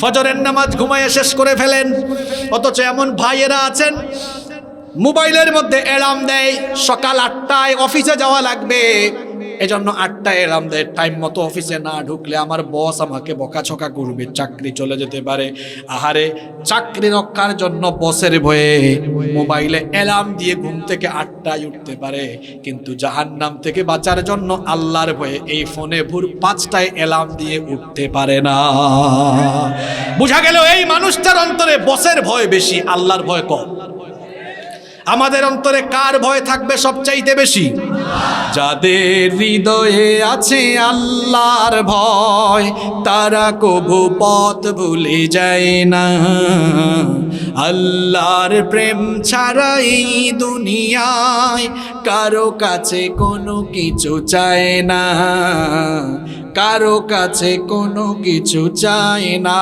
ফজরের নামাজ ঘুমায়ে শেষ করে ফেলেন, অথচ এমন ভাইয়েরা আছেন মোবাইলের মধ্যে অ্যালার্ম দেয় সকাল 8টায় অফিসে যাওয়া লাগবে, এজন্য 8টায় অ্যালার্ম দেয়। টাইম মতো অফিসে না ঢুকলে আমার বস আমাকে বকাঝকা করবে, চাকরি চলে যেতে পারে। আহারে, চাকরি রক্ষার জন্য বসের ভয়ে মোবাইলে অ্যালার্ম দিয়ে ঘুম থেকে 8টায় উঠতে পারে, কিন্তু জাহান্নাম থেকে বাঁচার জন্য আল্লাহর ভয়ে এই ফোনে ভোর 5টায় অ্যালার্ম দিয়ে উঠতে পারে না। বুঝা গেল এই মানুষটার অন্তরে বসের ভয় বেশি, আল্লাহর ভয় কম। আমাদের অন্তরে কার ভয় থাকবে সবচাইতে বেশি? যাদের হৃদয়ে আছে আল্লাহর ভয়, তারা কভু পথ ভুলে যায় না। আল্লাহর প্রেম ছাড়া এই দুনিয়ায় কারো কাছে কোনো কিছু চায় না, কারো কাছে কোনো কিছু চায় না।